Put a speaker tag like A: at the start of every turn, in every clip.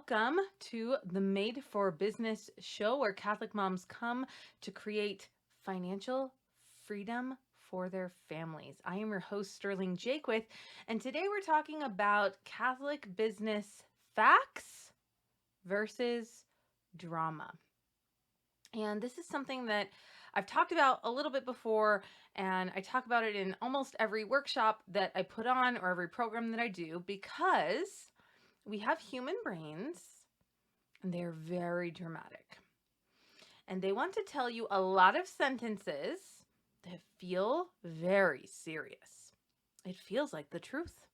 A: Welcome to the Made for Business show where Catholic moms come to create financial freedom for their families. I am your host, Sterling Jaquith, and today we're talking about Catholic business facts versus drama. And this is something that I've talked about a little bit before, and I talk about it in almost every workshop that I put on or every program that I do because we have human brains and they're very dramatic. And they want to tell you a lot of sentences that feel very serious. It feels like the truth.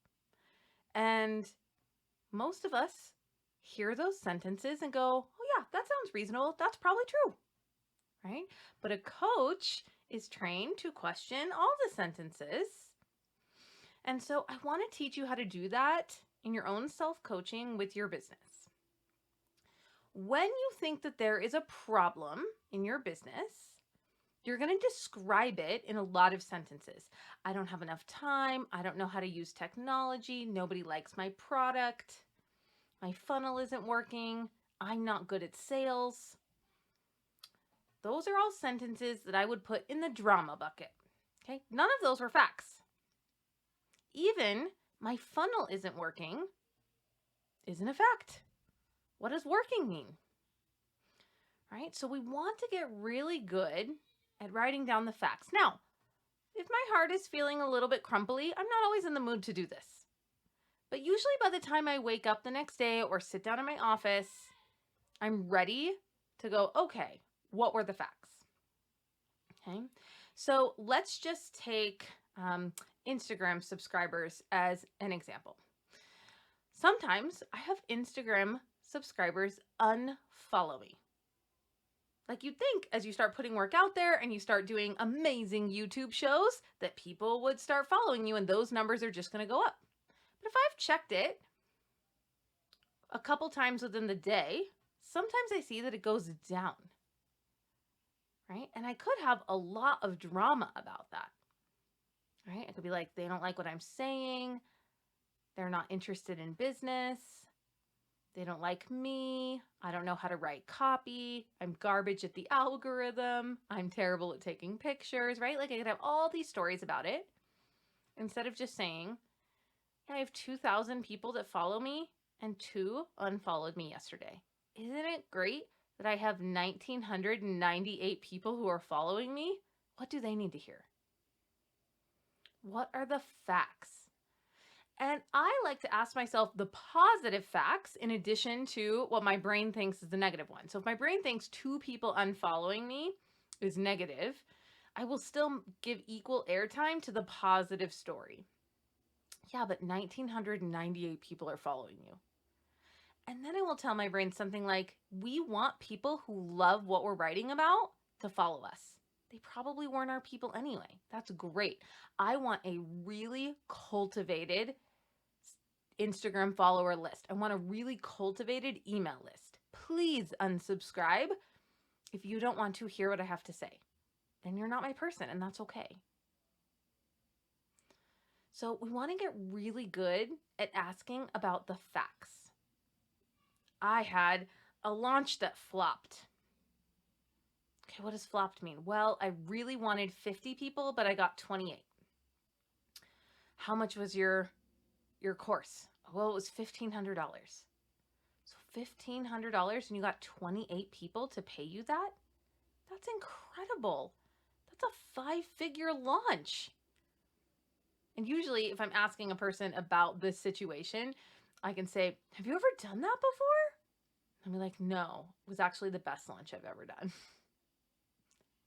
A: And most of us hear those sentences and go, oh yeah, that sounds reasonable. That's probably true, right? But a coach is trained to question all the sentences. And so I want to teach you how to do that in your own self-coaching with your business. When you think that there is a problem in your business, you're going to describe it in a lot of sentences. I don't have enough time. I don't know how to use technology. Nobody likes my product. My funnel isn't working. I'm not good at sales. Those are all sentences that I would put in the drama bucket. Okay? None of those were facts. Even my funnel isn't working isn't a fact. What does working mean? Right? So we want to get really good at writing down the facts. Now, if my heart is feeling a little bit crumply, I'm not always in the mood to do this. But usually by the time I wake up the next day or sit down in my office, I'm ready to go, okay, what were the facts? Okay. So let's just take Instagram subscribers as an example. Sometimes I have Instagram subscribers unfollow me. Like you'd think as you start putting work out there and you start doing amazing YouTube shows that people would start following you and those numbers are just going to go up. But if I've checked it a couple times within the day, sometimes I see that it goes down. Right? And I could have a lot of drama about that. Right? It could be like, they don't like what I'm saying. They're not interested in business. They don't like me. I don't know how to write copy. I'm garbage at the algorithm. I'm terrible at taking pictures, right? Like I could have all these stories about it instead of just saying, I have 2,000 people that follow me and 2 unfollowed me yesterday. Isn't it great that I have 1,998 people who are following me? What do they need to hear? What are the facts? And I like to ask myself the positive facts in addition to what my brain thinks is the negative one. So if my brain thinks 2 people unfollowing me is negative, I will still give equal airtime to the positive story. Yeah, but 1,998 people are following you. And then I will tell my brain something like, we want people who love what we're writing about to follow us. They probably weren't our people anyway. That's great. I want a really cultivated Instagram follower list. I want a really cultivated email list. Please unsubscribe if you don't want to hear what I have to say. Then you're not my person, and that's okay. So we want to get really good at asking about the facts. I had a launch that flopped. Okay, what does flopped mean? Well, I really wanted 50 people, but I got 28. How much was your course? Well, it was $1,500. So $1,500 and you got 28 people to pay you that? That's incredible. That's a 5-figure launch. And usually if I'm asking a person about this situation, I can say, have you ever done that before? And be like, no, it was actually the best launch I've ever done.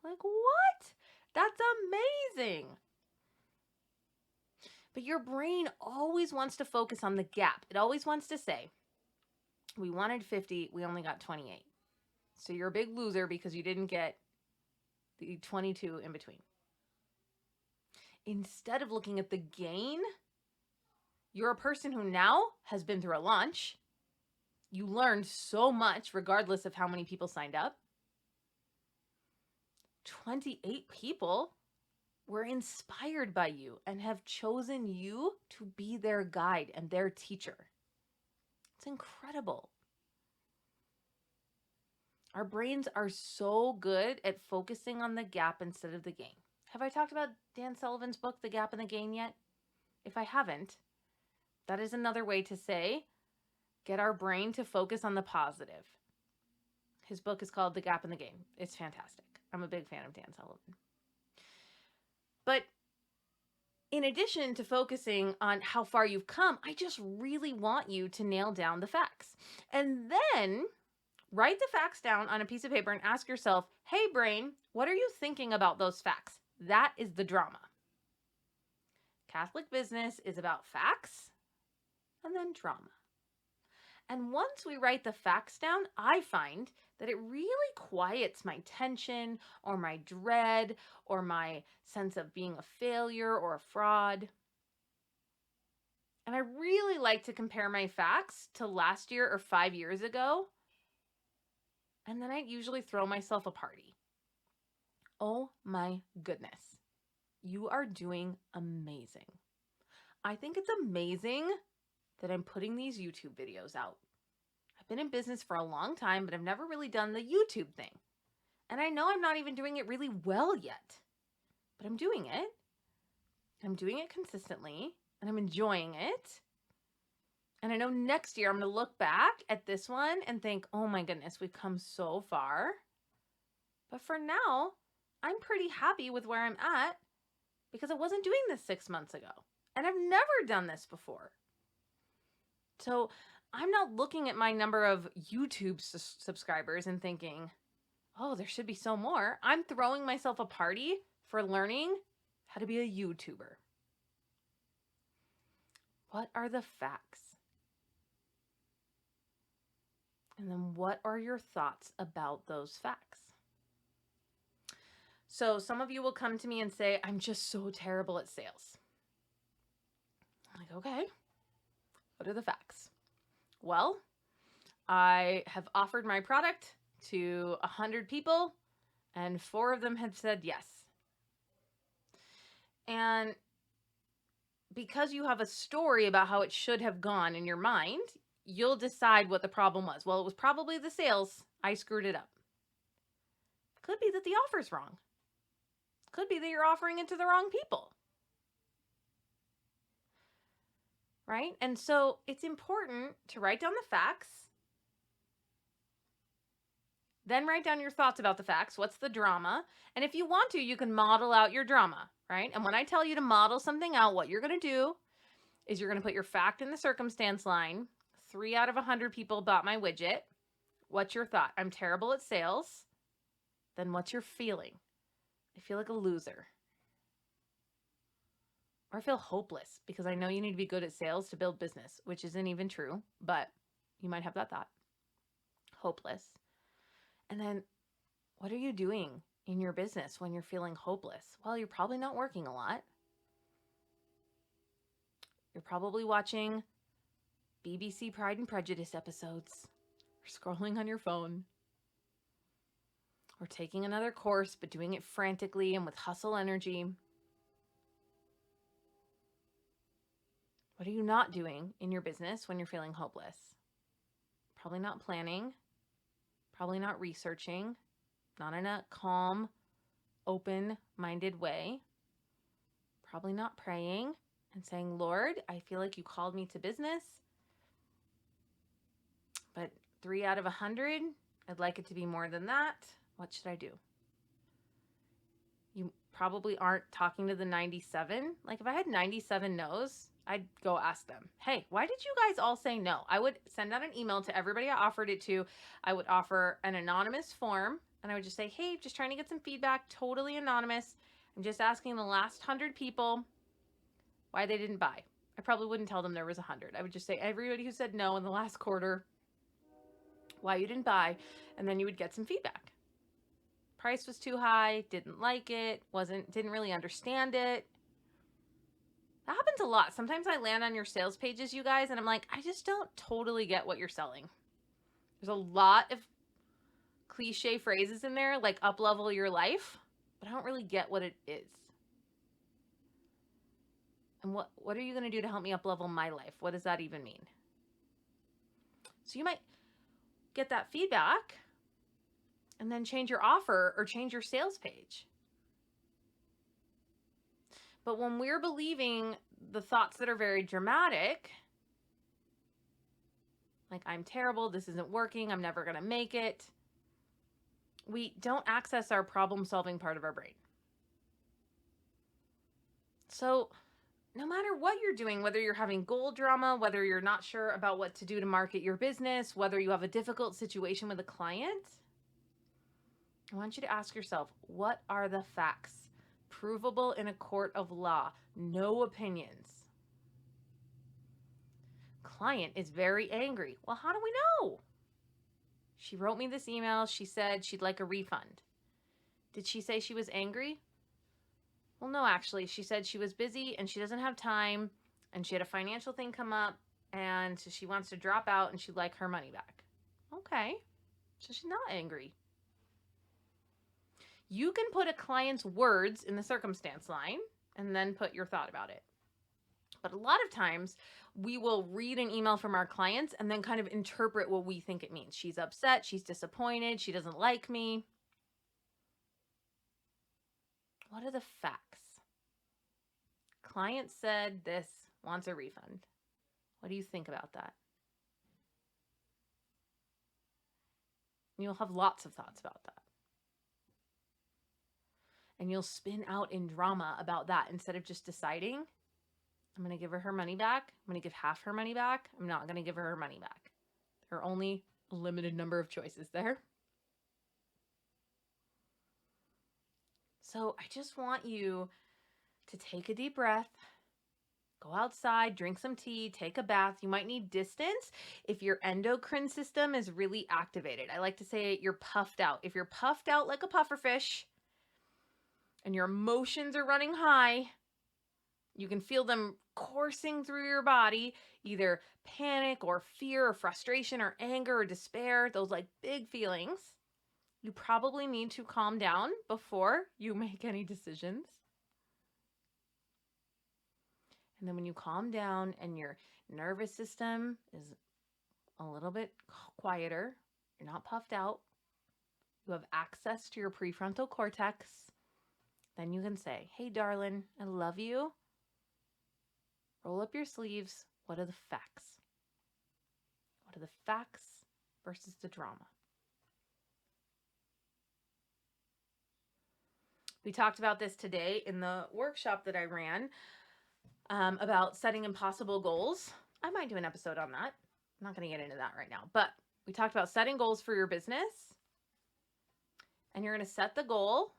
A: Like, what? That's amazing. But your brain always wants to focus on the gap. It always wants to say, we wanted 50, we only got 28. So you're a big loser because you didn't get the 22 in between. Instead of looking at the gain, you're a person who now has been through a launch. You learned so much regardless of how many people signed up. 28 people were inspired by you and have chosen you to be their guide and their teacher. It's incredible. Our brains are so good at focusing on the gap instead of the gain. Have I talked about Dan Sullivan's book, The Gap and the Gain, yet? If I haven't, that is another way to say, get our brain to focus on the positive. His book is called The Gap and the Gain. It's fantastic. I'm a big fan of Dan Sullivan. But in addition to focusing on how far you've come, I just really want you to nail down the facts. And then write the facts down on a piece of paper and ask yourself, hey, brain, what are you thinking about those facts? That is the drama. Catholic business is about facts and then drama. And once we write the facts down, I find that it really quiets my tension or my dread or my sense of being a failure or a fraud. And I really like to compare my facts to last year or 5 years ago. And then I usually throw myself a party. Oh my goodness. You are doing amazing. I think it's amazing that I'm putting these YouTube videos out. I've been in business for a long time, but I've never really done the YouTube thing. And I know I'm not even doing it really well yet, but I'm doing it. I'm doing it consistently, and I'm enjoying it. And I know next year I'm going to look back at this one and think, oh my goodness, we've come so far. But for now, I'm pretty happy with where I'm at because I wasn't doing this 6 months ago. And I've never done this before. So I'm not looking at my number of YouTube subscribers and thinking, oh, there should be so more. I'm throwing myself a party for learning how to be a YouTuber. What are the facts? And then what are your thoughts about those facts? So some of you will come to me and say, I'm just so terrible at sales. I'm like, okay, what are the facts? Well, I have offered my product to 100 people and 4 of them have said yes. And because you have a story about how it should have gone in your mind, you'll decide what the problem was. Well, it was probably the sales. I screwed it up. Could be that the offer's wrong. Could be that you're offering it to the wrong people. Right? And so it's important to write down the facts. Then write down your thoughts about the facts. What's the drama? And if you want to, you can model out your drama, right? And when I tell you to model something out, what you're going to do is you're going to put your fact in the circumstance line. 3 out of 100 people bought my widget. What's your thought? I'm terrible at sales. Then what's your feeling? I feel like a loser. Or I feel hopeless because I know you need to be good at sales to build business, which isn't even true, but you might have that thought. Hopeless. And then what are you doing in your business when you're feeling hopeless? Well, you're probably not working a lot. You're probably watching BBC Pride and Prejudice episodes, or scrolling on your phone, or taking another course, but doing it frantically and with hustle energy. What are you not doing in your business when you're feeling hopeless? Probably not planning, probably not researching, not in a calm, open-minded way. Probably not praying and saying, Lord, I feel like you called me to business, but 3 out of 100, I'd like it to be more than that. What should I do? You probably aren't talking to the 97. Like if I had 97 no's, I'd go ask them, hey, why did you guys all say no? I would send out an email to everybody I offered it to. I would offer an anonymous form and I would just say, hey, just trying to get some feedback, totally anonymous. I'm just asking the last 100 people why they didn't buy. I probably wouldn't tell them there was 100. I would just say everybody who said no in the last quarter, why you didn't buy, and then you would get some feedback. Price was too high, didn't like it, didn't really understand it. That happens a lot. Sometimes I land on your sales pages, you guys, and I'm like, I just don't totally get what you're selling. There's a lot of cliche phrases in there, like up-level your life, but I don't really get what it is. And what are you going to do to help me up-level my life? What does that even mean? So you might get that feedback, and then change your offer or change your sales page. But when we're believing the thoughts that are very dramatic, like I'm terrible, this isn't working, I'm never going to make it, we don't access our problem-solving part of our brain. So no matter what you're doing, whether you're having goal drama, whether you're not sure about what to do to market your business, whether you have a difficult situation with a client, I want you to ask yourself, what are the facts? Provable in a court of law, no opinions. Client is very angry. Well, how do we know? She wrote me this email. She said she'd like a refund. Did she say she was angry? Well, no, actually. She said she was busy and she doesn't have time and she had a financial thing come up and so she wants to drop out and she'd like her money back. Okay, so she's not angry. You can put a client's words in the circumstance line and then put your thought about it. But a lot of times we will read an email from our clients and then kind of interpret what we think it means. She's upset, she's disappointed, she doesn't like me. What are the facts? Client said this, wants a refund. What do you think about that? You'll have lots of thoughts about that. And you'll spin out in drama about that instead of just deciding, I'm going to give her money back. I'm going to give half her money back. I'm not going to give her money back. There are only a limited number of choices there. So I just want you to take a deep breath, go outside, drink some tea, take a bath. You might need distance if your endocrine system is really activated. I like to say you're puffed out. If you're puffed out like a pufferfish and your emotions are running high, you can feel them coursing through your body, either panic or fear or frustration or anger or despair, those like big feelings. You probably need to calm down before you make any decisions. And then when you calm down and your nervous system is a little bit quieter, you're not puffed out, you have access to your prefrontal cortex, then you can say, hey, darling, I love you. Roll up your sleeves. What are the facts? What are the facts versus the drama? We talked about this today in the workshop that I ran about setting impossible goals. I might do an episode on that. I'm not going to get into that right now, but we talked about setting goals for your business, and you're going to set the goal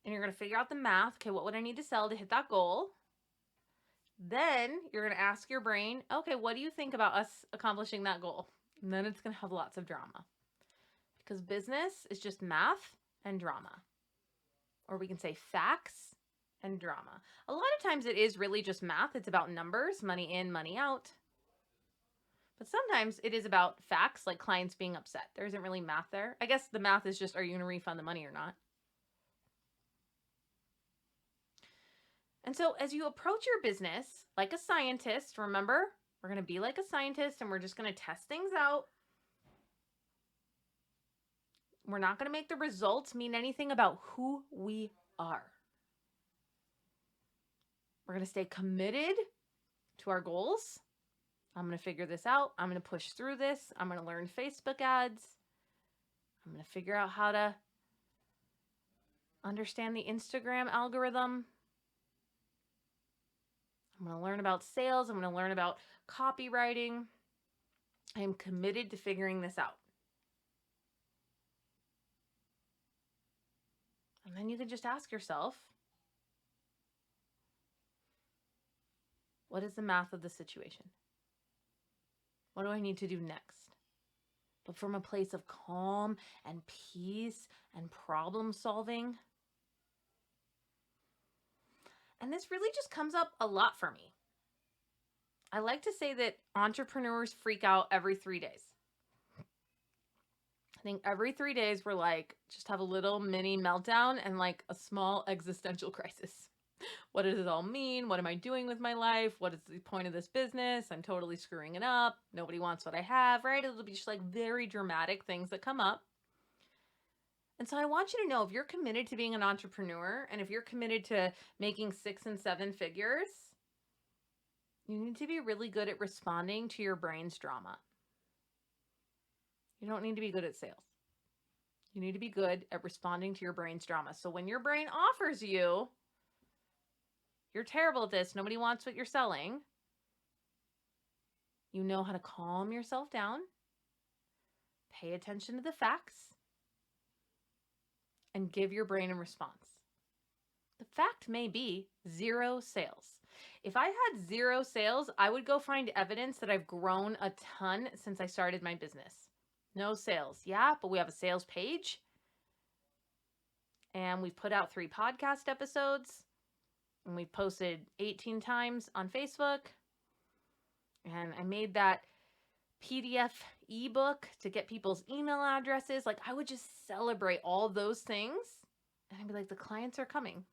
A: and you're going to figure out the math. Okay, what would I need to sell to hit that goal? Then you're going to ask your brain, okay, what do you think about us accomplishing that goal? And then it's going to have lots of drama because business is just math and drama. Or we can say facts and drama. A lot of times it is really just math. It's about numbers, money in, money out. But sometimes it is about facts, like clients being upset. There isn't really math there. I guess the math is just, are you going to refund the money or not? And so as you approach your business like a scientist, remember, we're going to be like a scientist and we're just going to test things out. We're not going to make the results mean anything about who we are. We're going to stay committed to our goals. I'm going to figure this out. I'm going to push through this. I'm going to learn Facebook ads. I'm going to figure out how to understand the Instagram algorithm. I'm going to learn about sales. I'm going to learn about copywriting. I am committed to figuring this out. And then you can just ask yourself, what is the math of the situation? What do I need to do next? But from a place of calm and peace and problem solving. And this really just comes up a lot for me. I like to say that entrepreneurs freak out every 3 days. I think every 3 days we're like, just have a little mini meltdown and like a small existential crisis. What does it all mean? What am I doing with my life? What is the point of this business? I'm totally screwing it up. Nobody wants what I have, right? It'll be just like very dramatic things that come up. And so I want you to know, if you're committed to being an entrepreneur and if you're committed to making 6 and 7 figures, you need to be really good at responding to your brain's drama. You don't need to be good at sales. You need to be good at responding to your brain's drama. So when your brain offers you, you're terrible at this, nobody wants what you're selling, you know how to calm yourself down, pay attention to the facts, and give your brain a response. The fact may be 0 sales. If I had 0 sales, I would go find evidence that I've grown a ton since I started my business. No sales. Yeah, but we have a sales page. And we've put out 3 podcast episodes. And we've posted 18 times on Facebook. And I made that PDF ebook to get people's email addresses. Like, I would just celebrate all those things. And I'd be like, the clients are coming.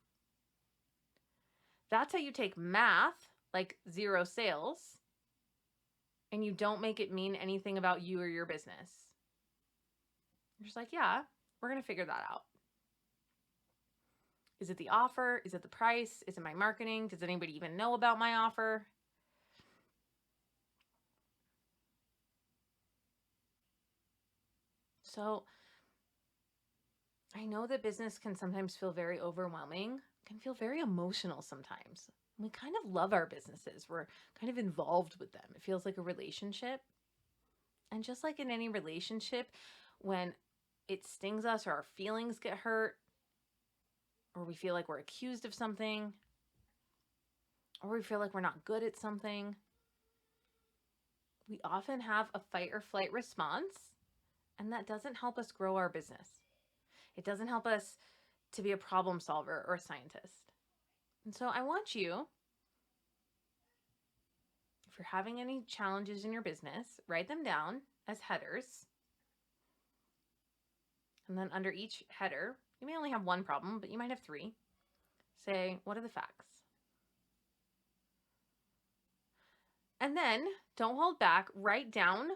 A: That's how you take math, like 0 sales, and you don't make it mean anything about you or your business. You're just like, yeah, we're going to figure that out. Is it the offer? Is it the price? Is it my marketing? Does anybody even know about my offer? So I know that business can sometimes feel very overwhelming, can feel very emotional sometimes. We kind of love our businesses. We're kind of involved with them. It feels like a relationship. And just like in any relationship, when it stings us or our feelings get hurt, or we feel like we're accused of something, or we feel like we're not good at something, we often have a fight or flight response, and that doesn't help us grow our business. It doesn't help us to be a problem solver or a scientist. And so I want you, if you're having any challenges in your business, write them down as headers. And then under each header, you may only have 1 problem, but you might have 3. Say, what are the facts? And then don't hold back. Write down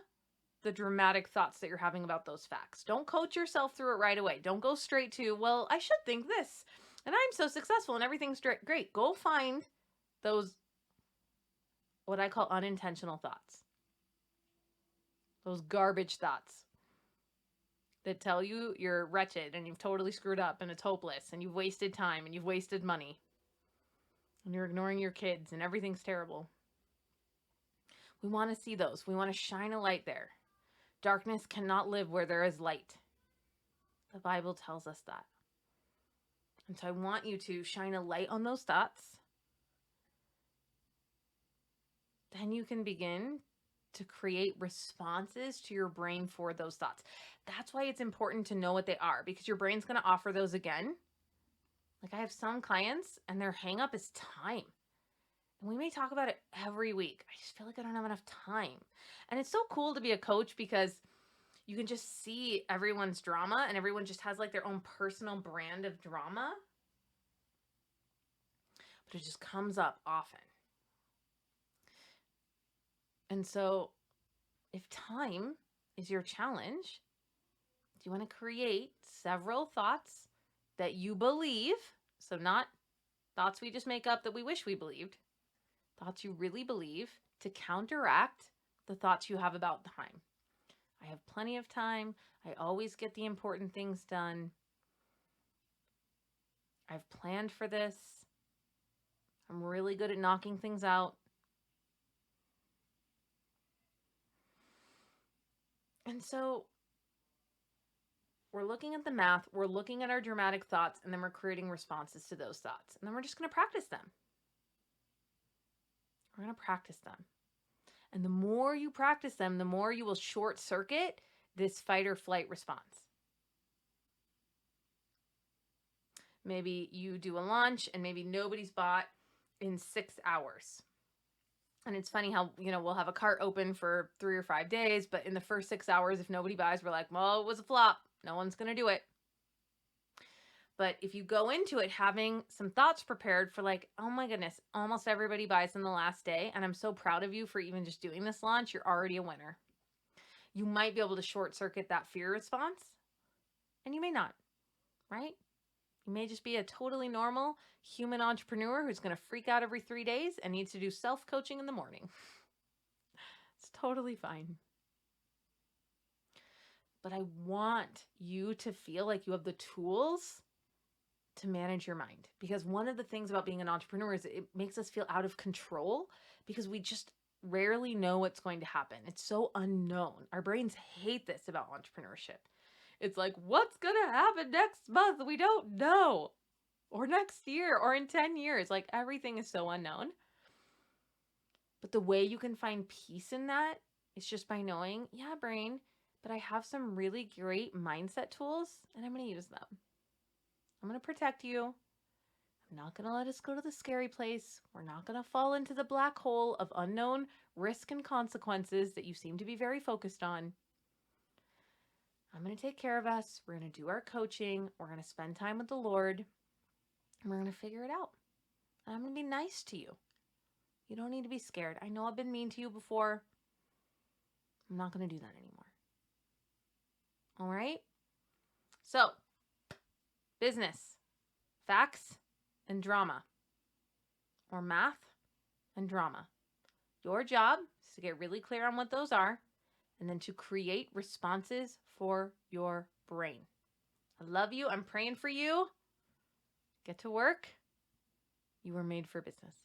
A: the dramatic thoughts that you're having about those facts. Don't coach yourself through it right away. Don't go straight to, well, I should think this, and I'm so successful and everything's great. Go find those, what I call unintentional thoughts. Those garbage thoughts that tell you you're wretched and you've totally screwed up and it's hopeless and you've wasted time and you've wasted money and you're ignoring your kids and everything's terrible. We want to see those. We want to shine a light there. Darkness cannot live where there is light. The Bible tells us that. And so I want you to shine a light on those thoughts. Then you can begin to create responses to your brain for those thoughts. That's why it's important to know what they are, because your brain's going to offer those again. Like, I have some clients and their hang up is time. And we may talk about it every week. I just feel like I don't have enough time. And it's so cool to be a coach because you can just see everyone's drama and everyone just has like their own personal brand of drama. But it just comes up often. And so if time is your challenge, do you want to create several thoughts that you believe? So not thoughts we just make up that we wish we believed. Thoughts you really believe to counteract the thoughts you have about time. I have plenty of time. I always get the important things done. I've planned for this. I'm really good at knocking things out. And so we're looking at the math, we're looking at our dramatic thoughts, and then we're creating responses to those thoughts. And then we're just going to practice them. We're going to practice them. And the more you practice them, the more you will short circuit this fight or flight response. Maybe you do a launch and maybe nobody's bought in 6 hours. And it's funny how, we'll have a cart open for 3 or 5 days, but in the first 6 hours, if nobody buys, we're like, well, it was a flop. No one's going to do it. But if you go into it having some thoughts prepared for like, oh my goodness, almost everybody buys in the last day, and I'm so proud of you for even just doing this launch, you're already a winner. You might be able to short circuit that fear response, and you may not. right? You may just be a totally normal human entrepreneur who's going to freak out every 3 days and needs to do self-coaching in the morning. It's totally fine. But I want you to feel like you have the tools to manage your mind. Because one of the things about being an entrepreneur is it makes us feel out of control because we just rarely know what's going to happen. It's so unknown. Our brains hate this about entrepreneurship. It's like, what's going to happen next month? We don't know. Or next year or in 10 years. Like everything is so unknown. But the way you can find peace in that is just by knowing, yeah, brain, but I have some really great mindset tools and I'm going to use them. I'm going to protect you. I'm not going to let us go to the scary place. We're not going to fall into the black hole of unknown risk and consequences that you seem to be very focused on. I'm going to take care of us. We're going to do our coaching. We're going to spend time with the Lord. And we're going to figure it out. And I'm going to be nice to you. You don't need to be scared. I know I've been mean to you before. I'm not going to do that anymore. All right? So, business, facts, and drama. Or math and drama. Your job is to get really clear on what those are and then to create responses for your brain. I love you. I'm praying for you. Get to work. You were made for business.